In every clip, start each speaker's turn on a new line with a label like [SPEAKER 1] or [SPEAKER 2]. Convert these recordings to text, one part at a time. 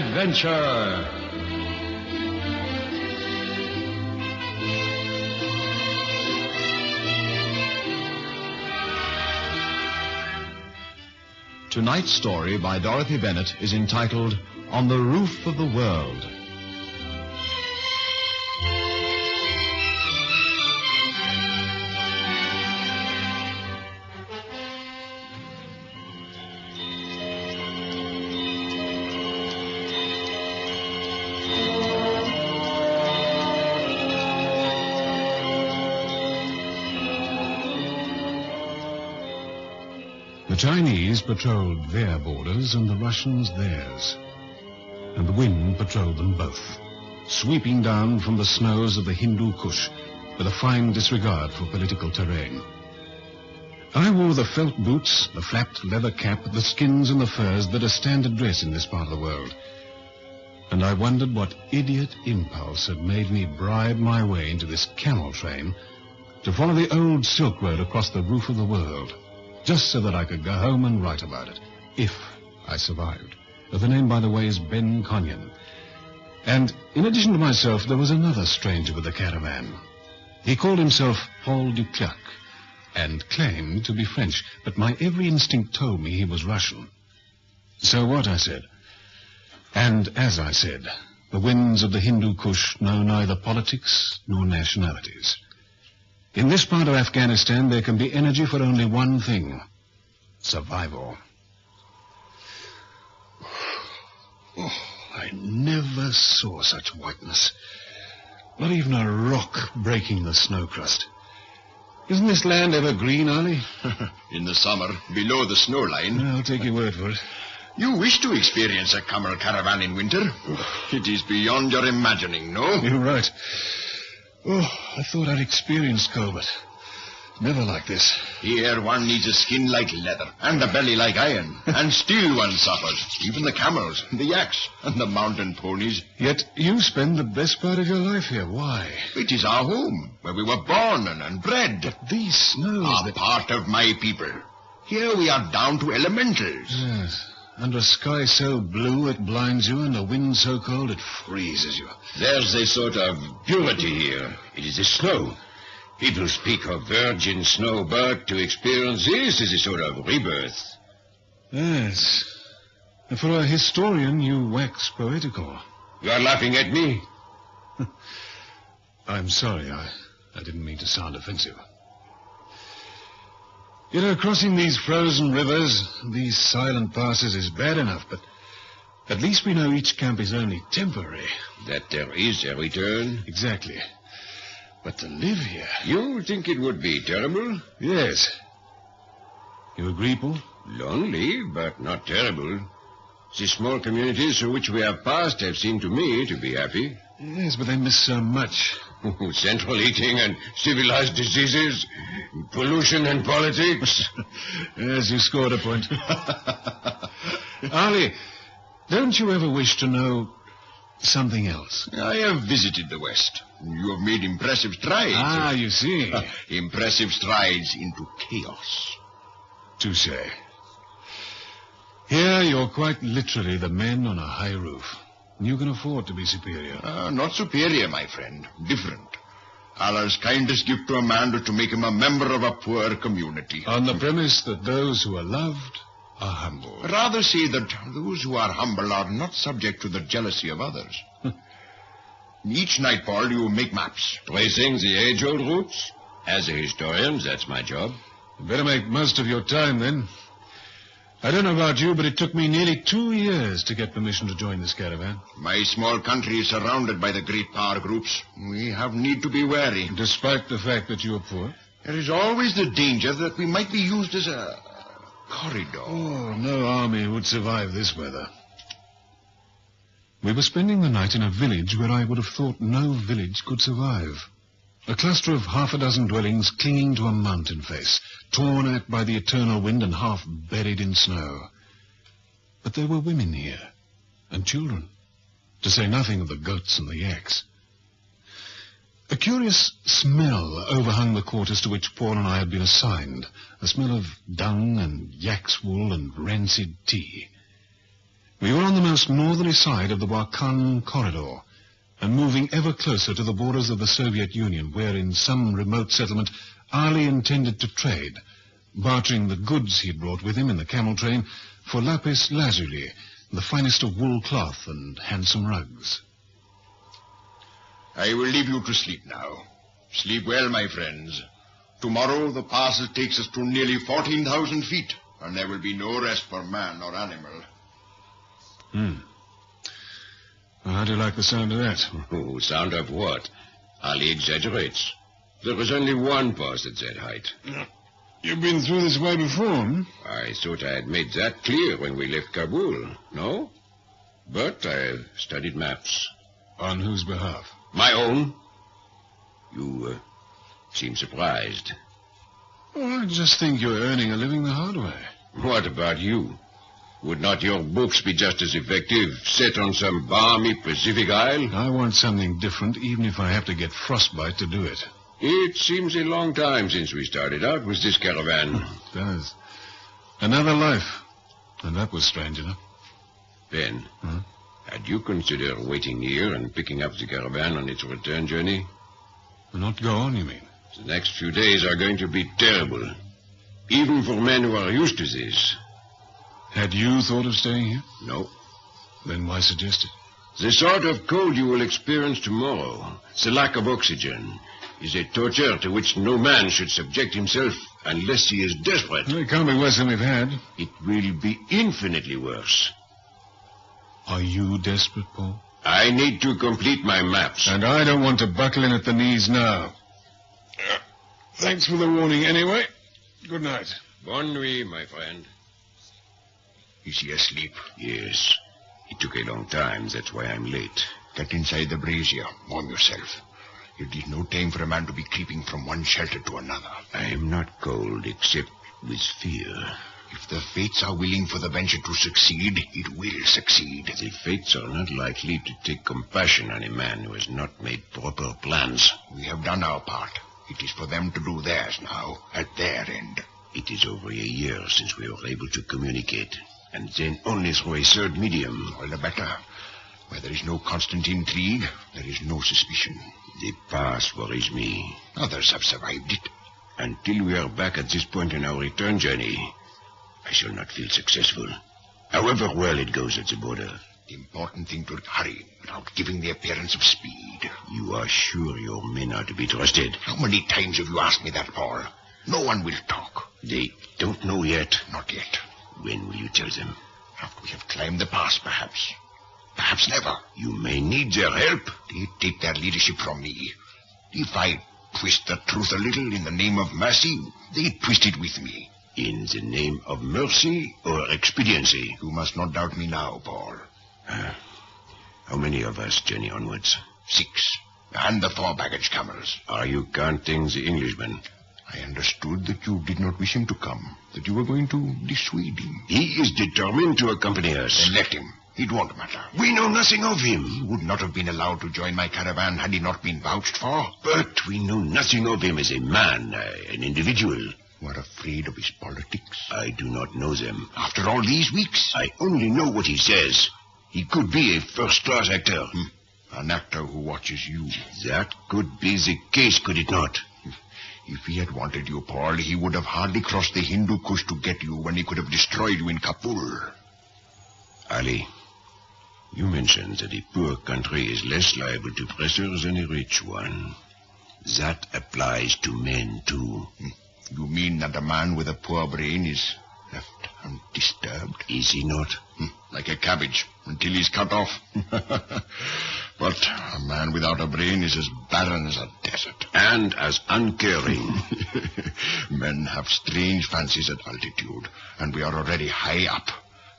[SPEAKER 1] adventure. Tonight's story by Dorothy Bennett is entitled On the Roof of the World. The Chinese patrolled their borders and the Russians theirs. And the wind patrolled them both, sweeping down from the snows of the Hindu Kush with a fine disregard for political terrain. I wore the felt boots, the flapped leather cap, the skins and the furs that are standard dress in this part of the world. And I wondered what idiot impulse had made me bribe my way into this camel train to follow the old Silk Road across the roof of the world, just so that I could go home and write about it, if I survived. The name, by the way, is Ben Conyon. And in addition to myself, there was another stranger with the caravan. He called himself Paul Duclerc and claimed to be French, but my every instinct told me he was Russian. So what, I said. And as I said, the winds of the Hindu Kush know neither politics nor nationalities. In this part of Afghanistan, there can be energy for only one thing: survival. Oh, I never saw such whiteness. Not even a rock breaking the snow crust. Isn't this land ever green, Arlie?
[SPEAKER 2] In the summer, below the snow line.
[SPEAKER 1] I'll take your word for it.
[SPEAKER 2] You wish to experience a camel caravan in winter? It is beyond your imagining, no?
[SPEAKER 1] You're right. Oh, I thought I'd experienced cold, but never like this.
[SPEAKER 2] Here one needs a skin like leather and a belly like iron, and still one suffers. Even the camels, the yaks, and the mountain ponies.
[SPEAKER 1] Yet you spend the best part of your life here. Why?
[SPEAKER 2] It is our home, where we were born and bred.
[SPEAKER 1] But these snows...
[SPEAKER 2] Are part of my people. Here we are down to elementals.
[SPEAKER 1] Yes. Under a sky so blue it blinds you, and a wind so cold it freezes you.
[SPEAKER 3] There's a sort of purity here. It is the snow. People speak of virgin snow, but to experience this is a sort of rebirth.
[SPEAKER 1] Yes. And for a historian, you wax poetical.
[SPEAKER 3] You are laughing at me?
[SPEAKER 1] I'm sorry. I didn't mean to sound offensive. You know, crossing these frozen rivers, these silent passes is bad enough, but at least we know each camp is only temporary.
[SPEAKER 3] That there is a return?
[SPEAKER 1] Exactly. But to live here...
[SPEAKER 3] You think it would be terrible?
[SPEAKER 1] Yes. You agree, Paul?
[SPEAKER 3] Lonely, but not terrible. The small communities through which we have passed have seemed to me to be happy.
[SPEAKER 1] Yes, but they miss so much.
[SPEAKER 3] Central heating and civilized diseases, pollution and politics.
[SPEAKER 1] Yes, you scored a point. Arlie, don't you ever wish to know something else?
[SPEAKER 2] I have visited the West. You have made impressive strides.
[SPEAKER 1] Ah, you see.
[SPEAKER 2] Impressive strides into chaos.
[SPEAKER 1] Touché. Here you're quite literally the men on a high roof. You can afford to be superior.
[SPEAKER 2] Not superior, my friend. Different. Allah's kindest gift to a man is to make him a member of a poor community.
[SPEAKER 1] On the premise that those who are loved are humble.
[SPEAKER 2] Rather say that those who are humble are not subject to the jealousy of others. Each night, Paul, you make maps.
[SPEAKER 3] Tracing the age-old routes? As a historian, that's my job.
[SPEAKER 1] You better make most of your time, then. I don't know about you, but it took me nearly 2 years to get permission to join this caravan.
[SPEAKER 2] My small country is surrounded by the great power groups. We have need to be wary.
[SPEAKER 1] Despite the fact that you are poor?
[SPEAKER 2] There is always the danger that we might be used as a corridor.
[SPEAKER 1] Oh, no army would survive this weather. We were spending the night in a village where I would have thought no village could survive. A cluster of half a dozen dwellings clinging to a mountain face, torn at by the eternal wind and half buried in snow. But there were women here, and children, to say nothing of the goats and the yaks. A curious smell overhung the quarters to which Paul and I had been assigned, a smell of dung and yak's wool and rancid tea. We were on the most northerly side of the Wakhan corridor, and moving ever closer to the borders of the Soviet Union, where in some remote settlement Ali intended to trade, bartering the goods he brought with him in the camel train for lapis lazuli, the finest of wool cloth and handsome rugs.
[SPEAKER 2] I will leave you to sleep now. Sleep well, my friends. Tomorrow the pass takes us to nearly 14,000 feet, and there will be no rest for man or animal.
[SPEAKER 1] Well, how do you like the sound of that?
[SPEAKER 3] Oh, sound of what? Ali exaggerates. There is only one pass at that height.
[SPEAKER 1] You've been through this way before, hmm?
[SPEAKER 3] I thought I had made that clear when we left Kabul, no? But I've studied maps.
[SPEAKER 1] On whose behalf?
[SPEAKER 3] My own. You seem surprised.
[SPEAKER 1] Oh, I just think you're earning a living the hard way.
[SPEAKER 3] What about you? Would not your books be just as effective set on some balmy Pacific isle?
[SPEAKER 1] I want something different, even if I have to get frostbite to do it.
[SPEAKER 3] It seems a long time since we started out with this caravan.
[SPEAKER 1] It does. Another life. And that was strange enough.
[SPEAKER 3] Ben, had you considered waiting here and picking up the caravan on its return journey?
[SPEAKER 1] Not go on, you mean?
[SPEAKER 3] The next few days are going to be terrible, even for men who are used to this.
[SPEAKER 1] Had you thought of staying here?
[SPEAKER 3] No.
[SPEAKER 1] Then why suggest it?
[SPEAKER 3] The sort of cold you will experience tomorrow, the lack of oxygen, is a torture to which no man should subject himself unless he is desperate.
[SPEAKER 1] Well, it can't be worse than we've had.
[SPEAKER 3] It will be infinitely worse.
[SPEAKER 1] Are you desperate, Paul?
[SPEAKER 3] I need to complete my maps.
[SPEAKER 1] And I don't want to buckle in at the knees now. Thanks for the warning anyway. Good night.
[SPEAKER 3] Bonne nuit, my friend.
[SPEAKER 2] Is he asleep?
[SPEAKER 3] Yes. It took a long time. That's why I'm late.
[SPEAKER 2] Get inside the brazier. Warm yourself. It is no time for a man to be creeping from one shelter to another.
[SPEAKER 3] I am not cold except with fear.
[SPEAKER 2] If the fates are willing for the venture to succeed, it will succeed.
[SPEAKER 3] The fates are not likely to take compassion on a man who has not made proper plans.
[SPEAKER 2] We have done our part. It is for them to do theirs now, at their end.
[SPEAKER 3] It is over a year since we were able to communicate, and then only through a third medium.
[SPEAKER 2] All the better. Where there is no constant intrigue, there is no suspicion.
[SPEAKER 3] The past worries me.
[SPEAKER 2] Others have survived it.
[SPEAKER 3] Until we are back at this point in our return journey, I shall not feel successful, however well it goes at the border.
[SPEAKER 2] The important thing to hurry without giving the appearance of speed.
[SPEAKER 3] You are sure your men are to be trusted?
[SPEAKER 2] How many times have you asked me that, Paul? No one will talk.
[SPEAKER 3] They don't know yet.
[SPEAKER 2] Not yet.
[SPEAKER 3] When will you tell them?
[SPEAKER 2] After we have climbed the pass, perhaps. Perhaps never.
[SPEAKER 3] You may need their help.
[SPEAKER 2] They take their leadership from me. If I twist the truth a little in the name of mercy, they twist it with me.
[SPEAKER 3] In the name of mercy or expediency?
[SPEAKER 2] You must not doubt me now, Paul.
[SPEAKER 3] How many of us journey onwards?
[SPEAKER 2] 6. And the 4 baggage camels.
[SPEAKER 3] Are you counting the Englishman?
[SPEAKER 2] I understood that you did not wish him to come, that you were going to dissuade him.
[SPEAKER 3] He is determined to accompany us.
[SPEAKER 2] Then let him. It won't matter.
[SPEAKER 3] We know nothing of him.
[SPEAKER 2] He would not have been allowed to join my caravan had he not been vouched for.
[SPEAKER 3] But we know nothing of him as a man, an individual.
[SPEAKER 2] You are afraid of his politics?
[SPEAKER 3] I do not know them.
[SPEAKER 2] After all these weeks?
[SPEAKER 3] I only know what he says. He could be a first-class actor.
[SPEAKER 2] An actor who watches you.
[SPEAKER 3] That could be the case, could it not?
[SPEAKER 2] If he had wanted you, Paul, he would have hardly crossed the Hindu Kush to get you when he could have destroyed you in Kabul.
[SPEAKER 3] Ali, you mentioned that a poor country is less liable to pressure than a rich one. That applies to men, too.
[SPEAKER 2] You mean that a man with a poor brain is left undisturbed?
[SPEAKER 3] Is he not?
[SPEAKER 2] Like a cabbage, until he's cut off. But a man without a brain is as barren as a desert.
[SPEAKER 3] And as uncaring.
[SPEAKER 2] Men have strange fancies at altitude, and we are already high up.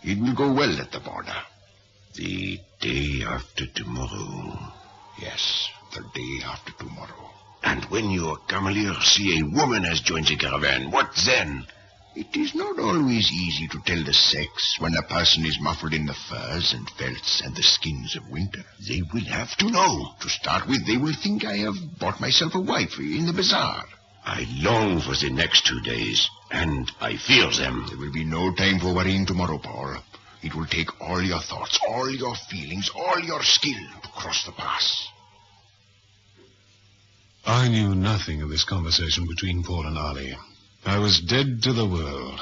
[SPEAKER 2] It will go well at the border.
[SPEAKER 3] The day after tomorrow.
[SPEAKER 2] Yes, the day after tomorrow.
[SPEAKER 3] And when your cameliers see a woman has joined the caravan, what then?
[SPEAKER 2] It is not always easy to tell the sex when a person is muffled in the furs and felts and the skins of winter.
[SPEAKER 3] They will have to know.
[SPEAKER 2] To start with, they will think I have bought myself a wife in the bazaar.
[SPEAKER 3] I long for the next 2 days, and I fear them.
[SPEAKER 2] There will be no time for worrying tomorrow, Paul. It will take all your thoughts, all your feelings, all your skill to cross the pass.
[SPEAKER 1] I knew nothing of this conversation between Paul and Ali. I was dead to the world,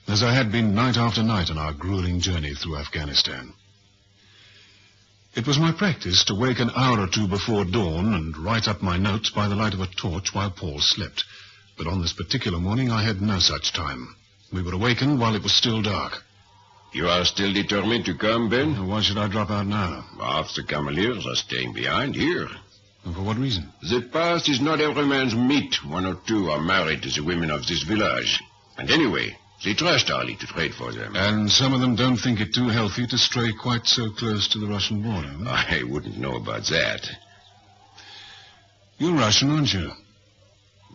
[SPEAKER 1] as I had been night after night on our grueling journey through Afghanistan. It was my practice to wake an hour or two before dawn and write up my notes by the light of a torch while Paul slept. But on this particular morning I had no such time. We were awakened while it was still dark.
[SPEAKER 3] You are still determined to come, Ben?
[SPEAKER 1] Why should I drop out now?
[SPEAKER 3] Half the Cavaliers are staying behind here.
[SPEAKER 1] And for what reason?
[SPEAKER 3] The past is not every man's meat. One or two are married to the women of this village. And anyway, they trust Ali to trade for them.
[SPEAKER 1] And some of them don't think it too healthy to stray quite so close to the Russian border.
[SPEAKER 3] I wouldn't know about that.
[SPEAKER 1] You're Russian, aren't you?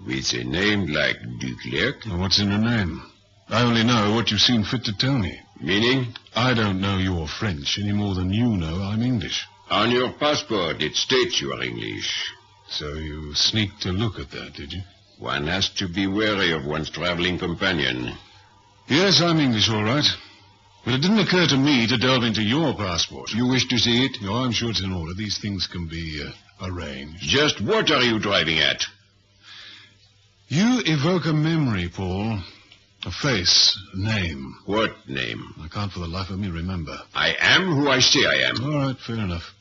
[SPEAKER 3] With a name like Duclerc?
[SPEAKER 1] Well, what's in the name? I only know what you've seen fit to tell me.
[SPEAKER 3] Meaning?
[SPEAKER 1] I don't know you're French any more than you know I'm English.
[SPEAKER 3] On your passport, it states you are English.
[SPEAKER 1] So you sneaked to look at that, did you?
[SPEAKER 3] One has to be wary of one's traveling companion.
[SPEAKER 1] Yes, I'm English, all right. But it didn't occur to me to delve into your passport.
[SPEAKER 3] You wish to see it?
[SPEAKER 1] Oh, I'm sure it's in order. These things can be arranged.
[SPEAKER 3] Just what are you driving at?
[SPEAKER 1] You evoke a memory, Paul. A face, a name.
[SPEAKER 3] What name?
[SPEAKER 1] I can't for the life of me remember.
[SPEAKER 3] I am who I say I am.
[SPEAKER 1] All right, fair enough.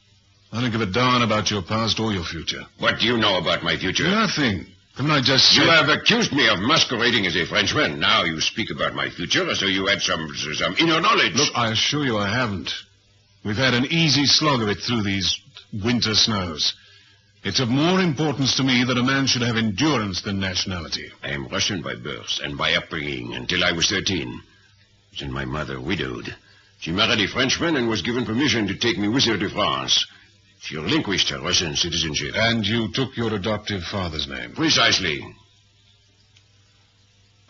[SPEAKER 1] I don't give a darn about your past or your future.
[SPEAKER 3] What do you know about my future?
[SPEAKER 1] Nothing. Haven't I just said...
[SPEAKER 3] You have accused me of masquerading as a Frenchman. Now you speak about my future as though you had some inner knowledge.
[SPEAKER 1] Look, I assure you I haven't. We've had an easy slog of it through these winter snows. It's of more importance to me that a man should have endurance than nationality.
[SPEAKER 3] I am Russian by birth and by upbringing until I was 13. Then my mother widowed. She married a Frenchman and was given permission to take me with her to France. She relinquished her Russian citizenship.
[SPEAKER 1] And you took your adoptive father's name?
[SPEAKER 3] Precisely.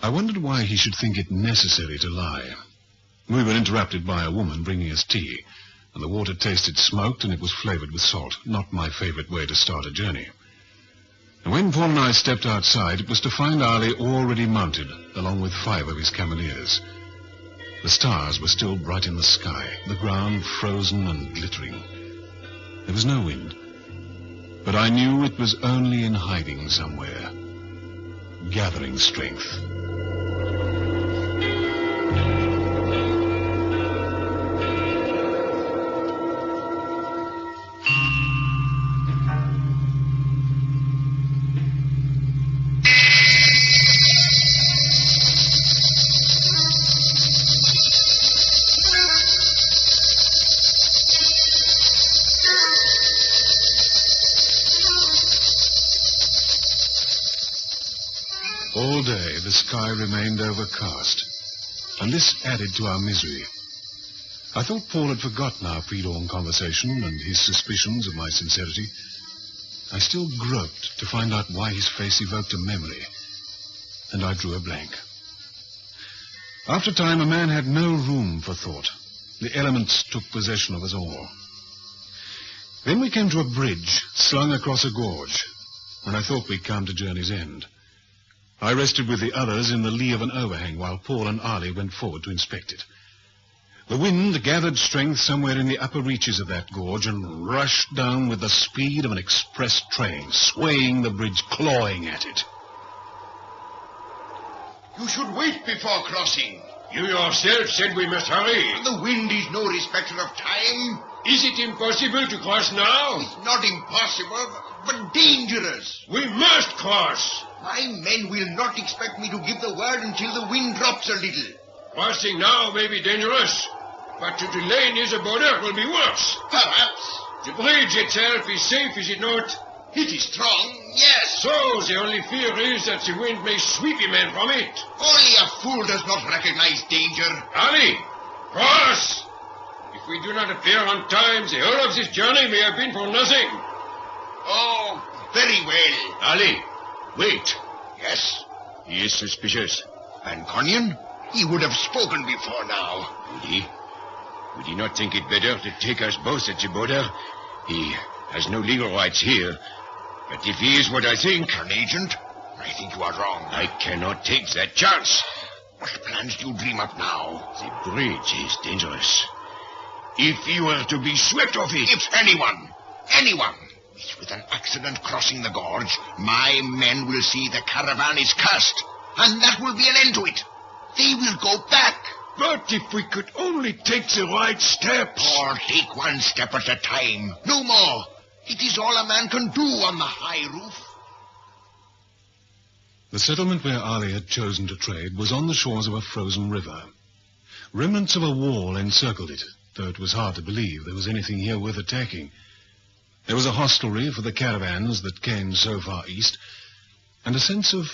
[SPEAKER 1] I wondered why he should think it necessary to lie. We were interrupted by a woman bringing us tea, and the water tasted smoked and it was flavored with salt. Not my favorite way to start a journey. And when Paul and I stepped outside, it was to find Ali already mounted, along with 5 of his cavaliers. The stars were still bright in the sky, the ground frozen and glittering. There was no wind, but I knew it was only in hiding somewhere, gathering strength. All day the sky remained overcast, and this added to our misery. I thought Paul had forgotten our pre-dawn conversation and his suspicions of my sincerity. I still groped to find out why his face evoked a memory, and I drew a blank. After a time, a man had no room for thought. The elements took possession of us all. Then we came to a bridge slung across a gorge, and I thought we'd come to journey's end. I rested with the others in the lee of an overhang while Paul and Ali went forward to inspect it. The wind gathered strength somewhere in the upper reaches of that gorge and rushed down with the speed of an express train, swaying the bridge, clawing at it.
[SPEAKER 2] You should wait before crossing.
[SPEAKER 3] You yourself said we must hurry.
[SPEAKER 2] The wind is no respecter of time.
[SPEAKER 3] Is it impossible to cross now?
[SPEAKER 2] It's not impossible, but dangerous.
[SPEAKER 3] We must cross.
[SPEAKER 2] My men will not expect me to give the word until the wind drops a little.
[SPEAKER 3] Crossing now may be dangerous, but to delay near the border will be worse.
[SPEAKER 2] Perhaps.
[SPEAKER 3] The bridge itself is safe, is it not?
[SPEAKER 2] It is strong, yes.
[SPEAKER 3] So the only fear is that the wind may sweep a man from it.
[SPEAKER 2] Only a fool does not recognize danger.
[SPEAKER 3] Ali, cross! If we do not appear on time, the whole of this journey may have been for nothing.
[SPEAKER 2] Oh, very well.
[SPEAKER 3] Ali, wait.
[SPEAKER 2] Yes?
[SPEAKER 3] He is suspicious.
[SPEAKER 2] And Conyon? He would have spoken before now.
[SPEAKER 3] Would he? Would he not think it better to take us both at the border? He has no legal rights here. But if he is what I think...
[SPEAKER 2] An agent? I think you are wrong.
[SPEAKER 3] I cannot take that chance.
[SPEAKER 2] What plans do you dream up now?
[SPEAKER 3] The bridge is dangerous. If he were to be swept off it...
[SPEAKER 2] If anyone is with an accident crossing the gorge, my men will see the caravan is cursed, and that will be an end to it. They will go back.
[SPEAKER 3] But if we could only take the right steps...
[SPEAKER 2] Or take one step at a time. No more. It is all a man can do on the high roof.
[SPEAKER 1] The settlement where Ali had chosen to trade was on the shores of a frozen river. Remnants of a wall encircled it, though it was hard to believe there was anything here worth attacking. There was a hostelry for the caravans that came so far east, and a sense of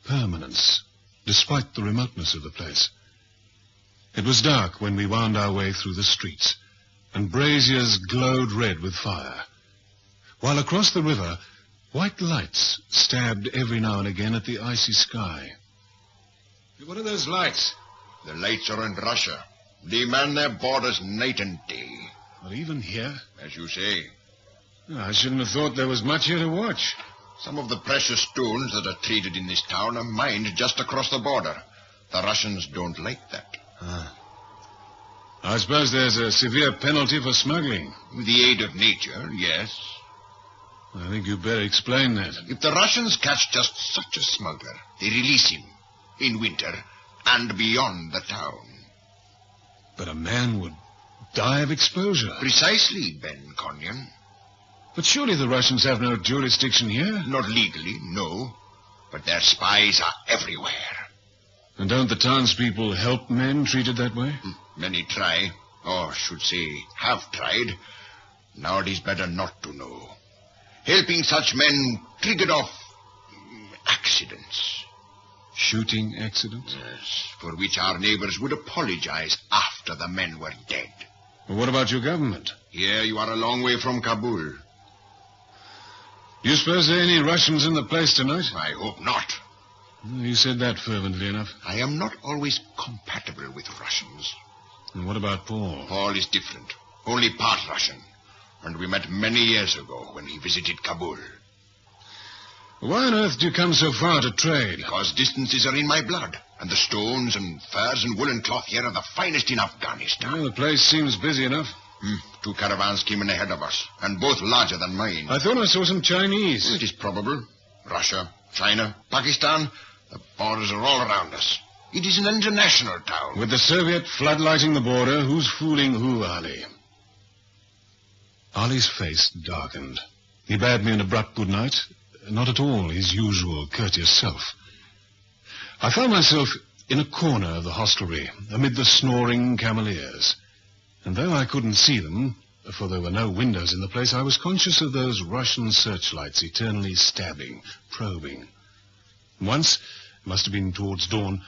[SPEAKER 1] permanence, despite the remoteness of the place. It was dark when we wound our way through the streets, and braziers glowed red with fire, while across the river, white lights stabbed every now and again at the icy sky.
[SPEAKER 3] What are those lights?
[SPEAKER 2] The lights are in Russia. They man their borders night and day.
[SPEAKER 1] But even here?
[SPEAKER 2] As you say.
[SPEAKER 1] I shouldn't have thought there was much here to watch.
[SPEAKER 2] Some of the precious stones that are traded in this town are mined just across the border. The Russians don't like that.
[SPEAKER 1] I suppose there's a severe penalty for smuggling.
[SPEAKER 2] With the aid of nature, yes.
[SPEAKER 1] I think you'd better explain that.
[SPEAKER 2] If the Russians catch just such a smuggler, they release him in winter and beyond the town.
[SPEAKER 1] But a man would die of exposure.
[SPEAKER 2] Precisely, Ben Conyon.
[SPEAKER 1] But surely the Russians have no jurisdiction here?
[SPEAKER 2] Not legally, no. But their spies are everywhere.
[SPEAKER 1] And don't the townspeople help men treated that way?
[SPEAKER 2] Many try, or should say, have tried. Now it is better not to know. Helping such men triggered off accidents.
[SPEAKER 1] Shooting accidents?
[SPEAKER 2] Yes, for which our neighbors would apologize after the men were dead.
[SPEAKER 1] Well, what about your government?
[SPEAKER 2] Here you are a long way from Kabul.
[SPEAKER 1] Do you suppose there are any Russians in the place tonight?
[SPEAKER 2] I hope not.
[SPEAKER 1] You said that fervently enough.
[SPEAKER 2] I am not always compatible with Russians.
[SPEAKER 1] And what about Paul?
[SPEAKER 2] Paul is different. Only part Russian. And we met many years ago when he visited Kabul.
[SPEAKER 1] Why on earth do you come so far to trade?
[SPEAKER 2] Because distances are in my blood. And the stones and furs and woolen cloth here are the finest in Afghanistan.
[SPEAKER 1] Well, the place seems busy enough.
[SPEAKER 2] 2 caravans came in ahead of us, and both larger than mine.
[SPEAKER 1] I thought I saw some Chinese.
[SPEAKER 2] It is probable. Russia, China, Pakistan, the borders are all around us. It is an international town.
[SPEAKER 1] With the Soviet floodlighting the border, who's fooling who, Ali? Ali's face darkened. He bade me an abrupt good night, not at all his usual courteous self. I found myself in a corner of the hostelry, amid the snoring cameleers. And though I couldn't see them, for there were no windows in the place, I was conscious of those Russian searchlights eternally stabbing, probing. Once, it must have been towards dawn,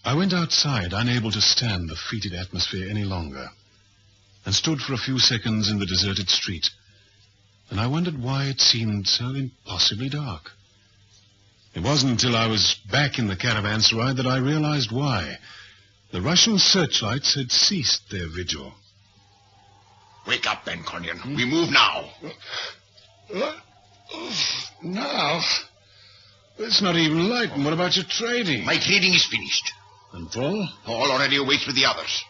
[SPEAKER 1] I went outside, unable to stand the fetid atmosphere any longer, and stood for a few seconds in the deserted street. And I wondered why it seemed so impossibly dark. It wasn't until I was back in the caravanserai that I realized why. The Russian searchlights had ceased their vigil.
[SPEAKER 2] Wake up, Ben Conyon. We move now.
[SPEAKER 1] Now? It's not even light. And what about your trading?
[SPEAKER 2] My trading is finished.
[SPEAKER 1] And Paul?
[SPEAKER 2] Paul already awaits with the others.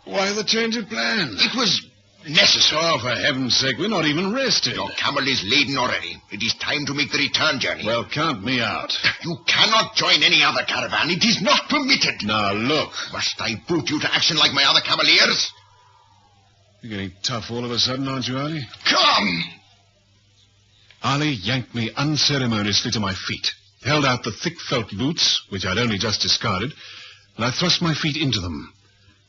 [SPEAKER 1] Why the change of plans?
[SPEAKER 2] It was necessary.
[SPEAKER 1] Oh, for heaven's sake, we're not even rested.
[SPEAKER 2] Your camel is laden already. It is time to make the return journey.
[SPEAKER 1] Well, count me out.
[SPEAKER 2] You cannot join any other caravan. It is not permitted.
[SPEAKER 1] Now, look.
[SPEAKER 2] Must I put you to action like my other cavaliers?
[SPEAKER 1] You're getting tough all of a sudden, aren't you, Ali?
[SPEAKER 2] Come!
[SPEAKER 1] Ali yanked me unceremoniously to my feet, held out the thick felt boots, which I'd only just discarded, and I thrust my feet into them.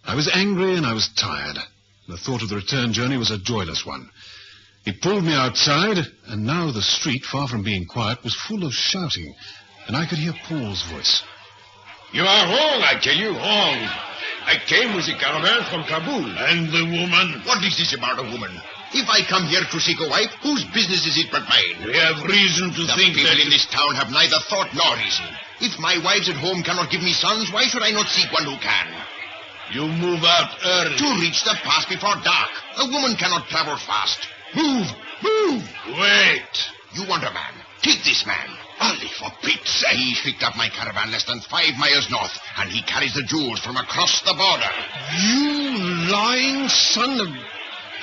[SPEAKER 1] I was angry and I was tired. The thought of the return journey was a joyless one. He pulled me outside, and now the street, far from being quiet, was full of shouting, and I could hear Paul's voice.
[SPEAKER 3] You are wrong, I tell you, wrong. I came with the caravan from Kabul.
[SPEAKER 1] And the woman?
[SPEAKER 2] What is this about a woman? If I come here to seek a wife, whose business is it but mine?
[SPEAKER 1] We have reason to think
[SPEAKER 2] the people
[SPEAKER 1] that
[SPEAKER 2] in this town have neither thought nor reason. If my wives at home cannot give me sons, why should I not seek one who can?
[SPEAKER 1] you move out early.
[SPEAKER 2] To reach the pass before dark. A woman cannot travel fast. Move! Move!
[SPEAKER 1] Wait.
[SPEAKER 2] You want a man. Take this man. Ali, for Pete's sake. He picked up my caravan less than 5 miles north, and he carries the jewels from across the border.
[SPEAKER 1] You lying son of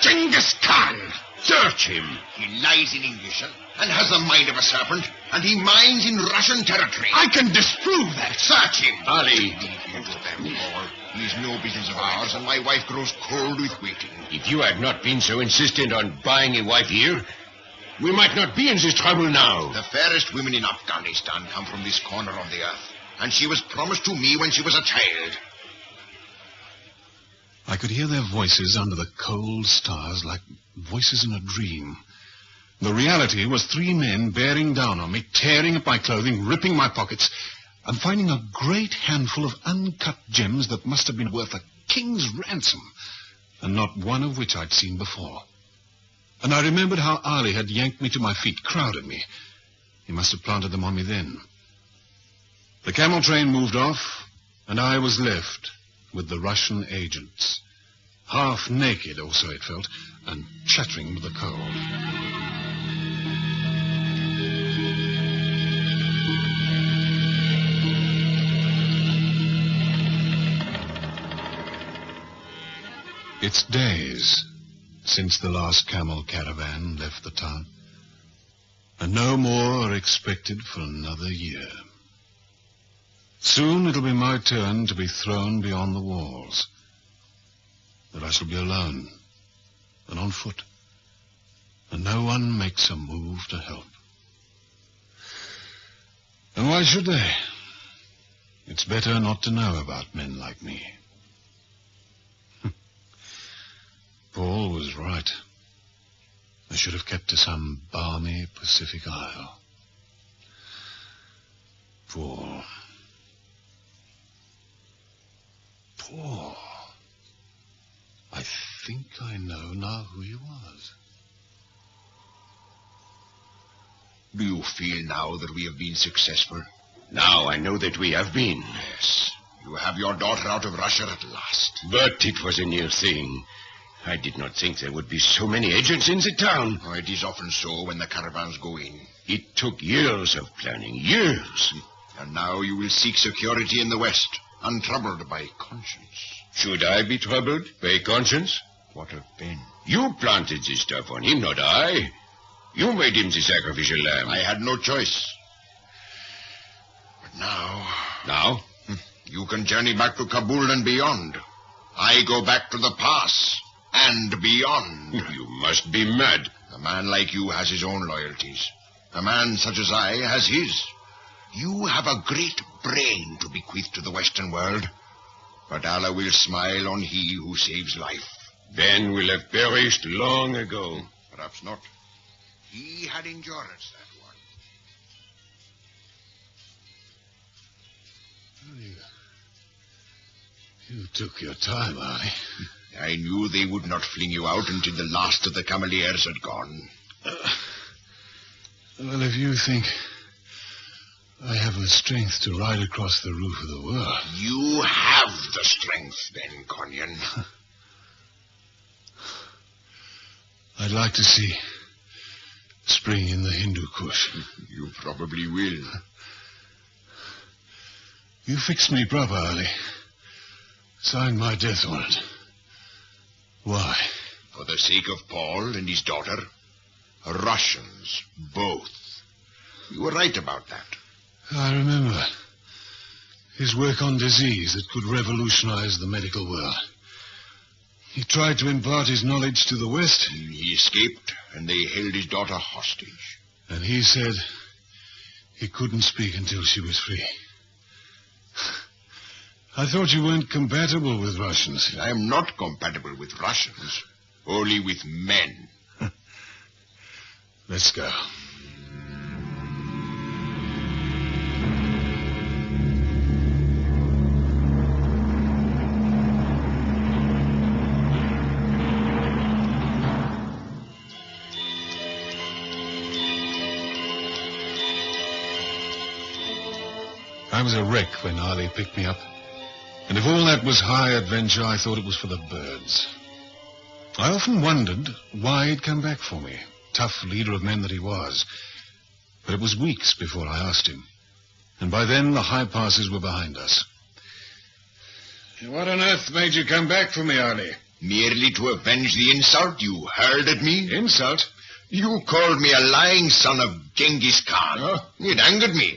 [SPEAKER 1] Genghis Khan!
[SPEAKER 3] Search him.
[SPEAKER 2] He lies in English and has the mind of a serpent, and he mines in Russian territory.
[SPEAKER 1] I can disprove that.
[SPEAKER 2] Search him.
[SPEAKER 3] Ali.
[SPEAKER 2] Leave him to them, Paul. He's no business of ours, and my wife grows cold with waiting.
[SPEAKER 3] If you had not been so insistent on buying a wife here, we might not be in this trouble now.
[SPEAKER 2] The fairest women in Afghanistan come from this corner of the earth, and she was promised to me when she was a child.
[SPEAKER 1] I could hear their voices under the cold stars like voices in a dream. The reality was 3 men bearing down on me, tearing at my clothing, ripping my pockets, and finding a great handful of uncut gems that must have been worth a king's ransom, and not one of which I'd seen before. And I remembered how Ali had yanked me to my feet, crowded me. He must have planted them on me then. The camel train moved off, and I was left with the Russian agents, half naked, or so it felt, and chattering with the cold. It's days since the last camel caravan left the town, and no more are expected for another year. Soon it'll be my turn to be thrown beyond the walls, but I shall be alone and on foot, and no one makes a move to help. And why should they? It's better not to know about men like me. Paul was right. I should have kept to some balmy Pacific isle. Paul. I think I know now who he was.
[SPEAKER 2] Do you feel now that we have been successful?
[SPEAKER 3] Now I know that we have been.
[SPEAKER 2] Yes. You have your daughter out of Russia at last.
[SPEAKER 3] But it was a near thing. I did not think there would be so many agents in the town.
[SPEAKER 2] Oh, it is often so when the caravans go in.
[SPEAKER 3] It took years of planning, years.
[SPEAKER 2] And now you will seek security in the West, untroubled by conscience.
[SPEAKER 3] Should I be troubled by conscience?
[SPEAKER 2] What of Ben?
[SPEAKER 3] You planted this stuff on him, not I. You made him the sacrificial lamb.
[SPEAKER 2] I had no choice. But now...
[SPEAKER 3] Now?
[SPEAKER 2] You can journey back to Kabul and beyond. I go back to the pass and beyond.
[SPEAKER 3] You must be mad.
[SPEAKER 2] A man like you has his own loyalties. A man such as I has his. You have a great brain to bequeath to the Western world, but Allah will smile on he who saves life.
[SPEAKER 3] Ben will have perished long ago.
[SPEAKER 2] Perhaps not. He had endurance, that one.
[SPEAKER 1] You took your time, Ali.
[SPEAKER 2] I knew they would not fling you out until the last of the cameliers had gone.
[SPEAKER 1] Well, if you think I have the strength to ride across the roof of the world...
[SPEAKER 2] You have the strength, Ben Conyon.
[SPEAKER 1] I'd like to see spring in the Hindu Kush.
[SPEAKER 2] You probably will.
[SPEAKER 1] You fixed me proper, Ali. Signed my death warrant. Why?
[SPEAKER 2] For the sake of Paul and his daughter. Russians, both. You were right about that.
[SPEAKER 1] I remember. His work on disease that could revolutionize the medical world. He tried to impart his knowledge to the West.
[SPEAKER 2] He escaped, and they held his daughter hostage.
[SPEAKER 1] And he said he couldn't speak until she was free. I thought you weren't compatible with Russians.
[SPEAKER 2] I am not compatible with Russians, only with men.
[SPEAKER 1] Let's go. I was a wreck when Ali picked me up. And if all that was high adventure, I thought it was for the birds. I often wondered why he'd come back for me, tough leader of men that he was. But it was weeks before I asked him. And by then, the high passes were behind us.
[SPEAKER 4] What on earth made you come back for me, Arlie?
[SPEAKER 2] Merely to avenge the insult you hurled at me?
[SPEAKER 4] Insult?
[SPEAKER 2] You called me a lying son of Genghis Khan.
[SPEAKER 4] Oh.
[SPEAKER 2] It angered me.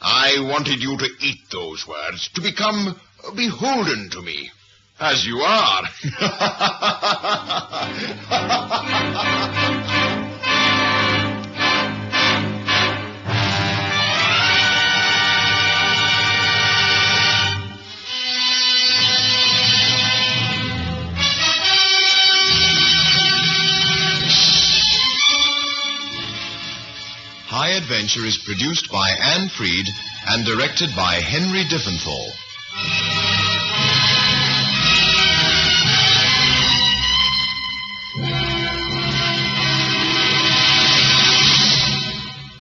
[SPEAKER 2] I wanted you to eat those words, to become beholden to me, as you are.
[SPEAKER 5] High Adventure is produced by Anne Freed and directed by Henry Diffenthal.